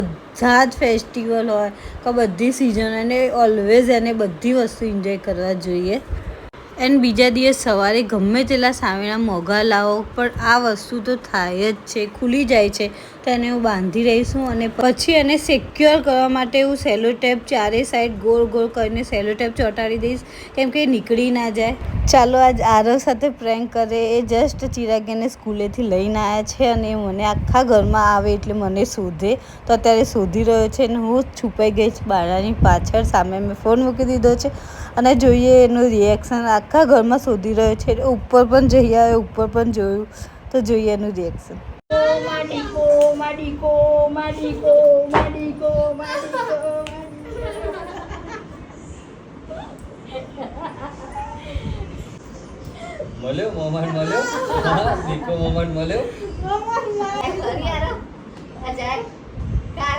બધા જ ફેસ્ટિવલ હોય કે બધી સિઝન અને ઓલવેઝ એને બધી વસ્તુ એન્જોય કરવા જોઈએ. એન્ડ બીજા દિવસ સવારે ગમે તેટલા સામેના મોંઘા લાવો પણ આ વસ્તુ તો થાય જ છે, ખુલી જાય છે. તો એને હું બાંધી રહીશું અને પછી એને સિક્યોર કરવા માટે હું સેલો ટેપ ચારે સાઈડ ગોળ ગોળ કરીને સેલો ટેપ ચોંટાડી દઈશ, કેમ કે નીકળી ના જાય. ચાલો આજ આરવ સાથે પ્રેન્ક કરે. એ જસ્ટ ચિરાગને સ્કૂલેથી લઈને આવ્યા છે અને મને આખા ઘરમાં આવે એટલે મને શોધે. તો અત્યારે શોધી રહ્યો છે અને હું છુપાઈ ગઈ છું બારણાની પાછળ. સામે મેં ફોન મૂકી દીધો છે અને જોઈએ એનું રિએક્શન. આખા ઘરમાં શોધી રહ્યો છે. ઉપર પણ જઈ આવે, ઉપર પણ જોયું તો જોઈએ એનું reaction. Madiko, Madiko, Madiko, Madiko, Madiko. મળ્યો મોમેન્ટ મળ્યો. દીકો મોમેન્ટ મળ્યો. મોમેન્ટ મળ્યો.